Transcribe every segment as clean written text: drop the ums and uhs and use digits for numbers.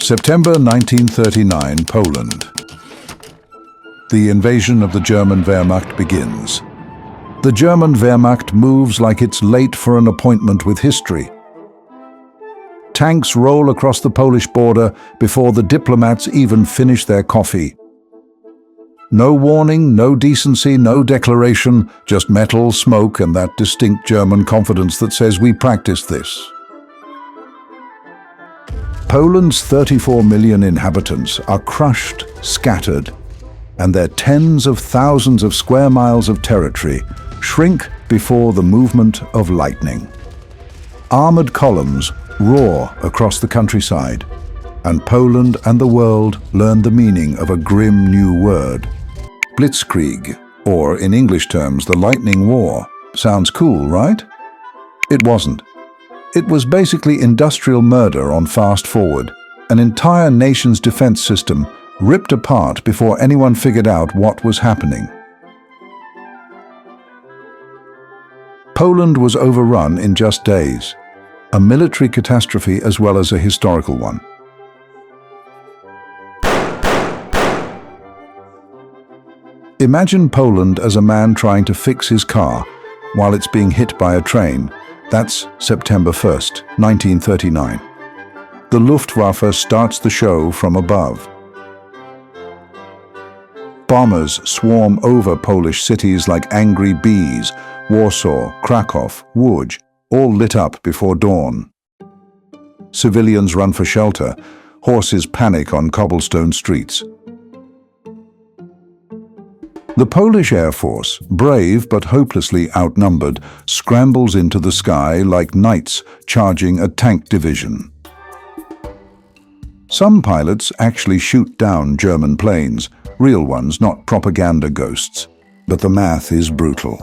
September 1939, Poland. The invasion of the German Wehrmacht begins. The German Wehrmacht moves like it's late for an appointment with history. Tanks roll across the Polish border before the diplomats even finish their coffee. No warning, no decency, no declaration, just metal, smoke, and that distinct German confidence that says we practiced this. Poland's 34 million inhabitants are crushed, scattered, and their tens of thousands of square miles of territory shrink before the movement of lightning. Armored columns roar across the countryside, and Poland and the world learn the meaning of a grim new word. Blitzkrieg, or in English terms, the Lightning War. Sounds cool, right? It wasn't. It was basically industrial murder on fast forward, an entire nation's defense system ripped apart before anyone figured out what was happening. Poland was overrun in just days, a military catastrophe as well as a historical one. Imagine Poland as a man trying to fix his car while it's being hit by a train. That's September 1st, 1939. The Luftwaffe starts the show from above. Bombers swarm over Polish cities like angry bees, Warsaw, Krakow, Łódź, all lit up before dawn. Civilians run for shelter, horses panic on cobblestone streets. The Polish Air Force, brave but hopelessly outnumbered, scrambles into the sky like knights charging a tank division. Some pilots actually shoot down German planes, real ones, not propaganda ghosts, but the math is brutal.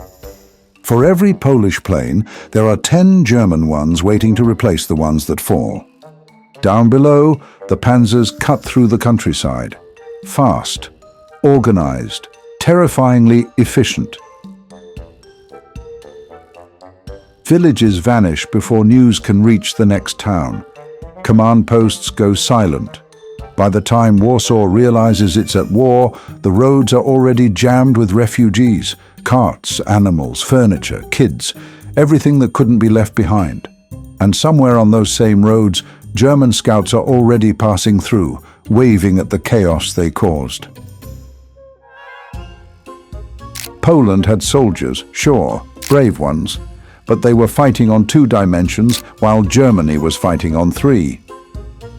For every Polish plane, there are 10 German ones waiting to replace the ones that fall. Down below, the panzers cut through the countryside. Fast, organized, terrifyingly efficient. Villages vanish before news can reach the next town. Command posts go silent. By the time Warsaw realizes it's at war, the roads are already jammed with refugees, carts, animals, furniture, kids, everything that couldn't be left behind. And somewhere on those same roads, German scouts are already passing through, waving at the chaos they caused. Poland had soldiers, sure, brave ones, but they were fighting on 2 dimensions while Germany was fighting on 3.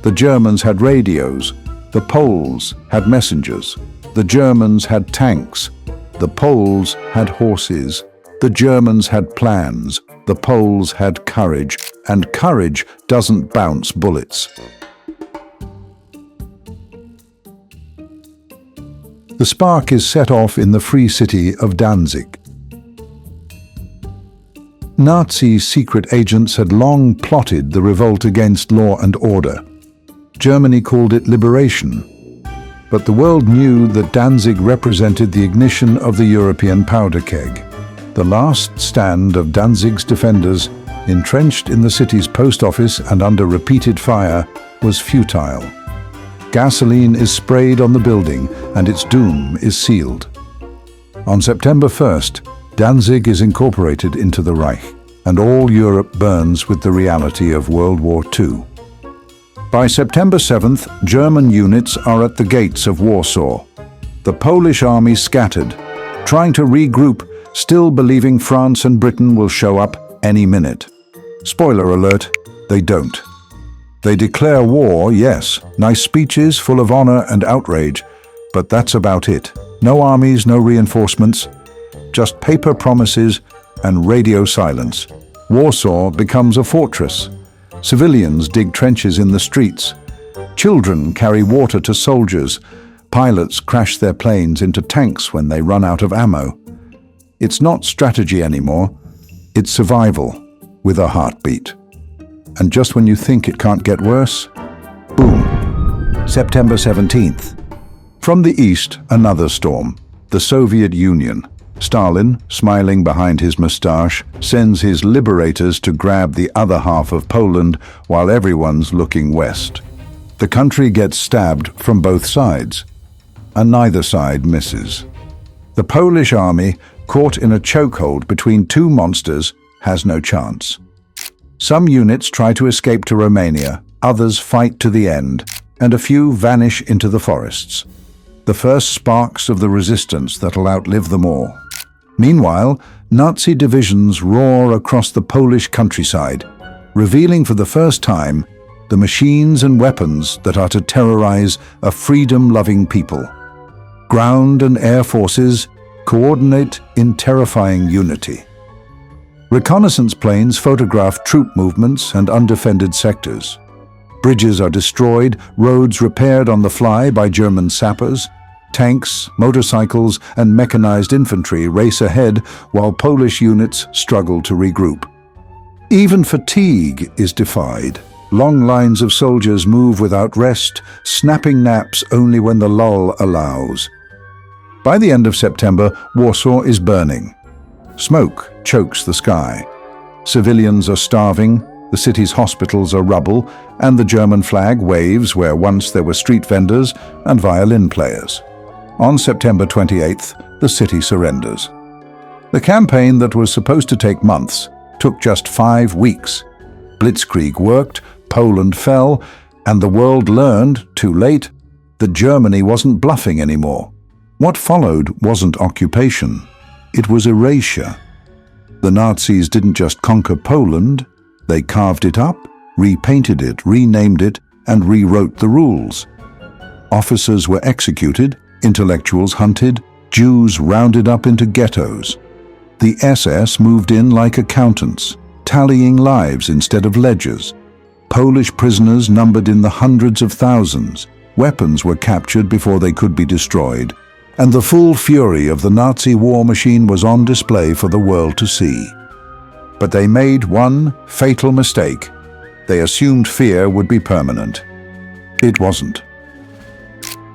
The Germans had radios, the Poles had messengers, the Germans had tanks, the Poles had horses, the Germans had plans, the Poles had courage, and courage doesn't bounce bullets. The spark is set off in the free city of Danzig. Nazi secret agents had long plotted the revolt against law and order. Germany called it liberation, but the world knew that Danzig represented the ignition of the European powder keg. The last stand of Danzig's defenders, entrenched in the city's post office and under repeated fire, was futile. Gasoline is sprayed on the building and its doom is sealed. On September 1st, Danzig is incorporated into the Reich, and all Europe burns with the reality of World War II. By September 7th, German units are at the gates of Warsaw. The Polish army scattered, trying to regroup, still believing France and Britain will show up any minute. Spoiler alert, they don't. They declare war, yes, nice speeches full of honor and outrage, but that's about it. No armies, no reinforcements, just paper promises and radio silence. Warsaw becomes a fortress. Civilians dig trenches in the streets. Children carry water to soldiers. Pilots crash their planes into tanks when they run out of ammo. It's not strategy anymore, it's survival with a heartbeat. And just when you think it can't get worse, boom, September 17th. From the east, another storm, the Soviet Union. Stalin, smiling behind his moustache, sends his liberators to grab the other half of Poland while everyone's looking west. The country gets stabbed from both sides, and neither side misses. The Polish army, caught in a chokehold between two monsters, has no chance. Some units try to escape to Romania, others fight to the end, and a few vanish into the forests. The first sparks of the resistance that'll outlive them all. Meanwhile, Nazi divisions roar across the Polish countryside, revealing for the first time the machines and weapons that are to terrorize a freedom-loving people. Ground and air forces coordinate in terrifying unity. Reconnaissance planes photograph troop movements and undefended sectors. Bridges are destroyed, roads repaired on the fly by German sappers. Tanks, motorcycles, and mechanized infantry race ahead while Polish units struggle to regroup. Even fatigue is defied. Long lines of soldiers move without rest, snapping naps only when the lull allows. By the end of September, Warsaw is burning. Smoke chokes the sky. Civilians are starving, the city's hospitals are rubble, and the German flag waves where once there were street vendors and violin players. On September 28th, the city surrenders. The campaign that was supposed to take months took just 5 weeks. Blitzkrieg worked, Poland fell, and the world learned, too late, that Germany wasn't bluffing anymore. What followed wasn't occupation, it was erasure. The Nazis didn't just conquer Poland, they carved it up, repainted it, renamed it, and rewrote the rules. Officers were executed, intellectuals hunted, Jews rounded up into ghettos. The SS moved in like accountants, tallying lives instead of ledgers. Polish prisoners numbered in the hundreds of thousands. Weapons were captured before they could be destroyed, and the full fury of the Nazi war machine was on display for the world to see. But they made one fatal mistake. They assumed fear would be permanent. It wasn't.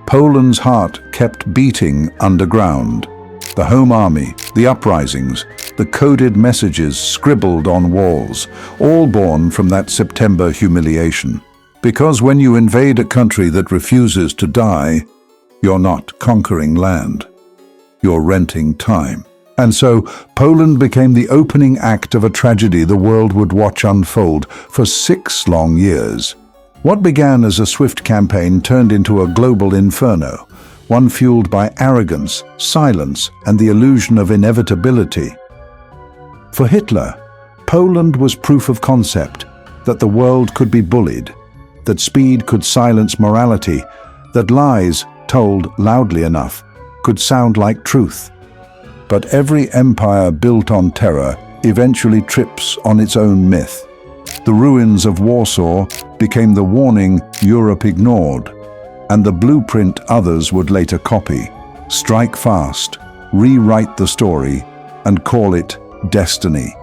Poland's heart kept beating underground. The Home Army, the uprisings, the coded messages scribbled on walls, all born from that September humiliation. Because when you invade a country that refuses to die, you're not conquering land. You're renting time. And so, Poland became the opening act of a tragedy the world would watch unfold for 6 long years. What began as a swift campaign turned into a global inferno, one fueled by arrogance, silence, and the illusion of inevitability. For Hitler, Poland was proof of concept that the world could be bullied, that speed could silence morality, that lies, told loudly enough, could sound like truth. But every empire built on terror eventually trips on its own myth. The ruins of Warsaw became the warning Europe ignored, and the blueprint others would later copy. Strike fast, rewrite the story, and call it destiny.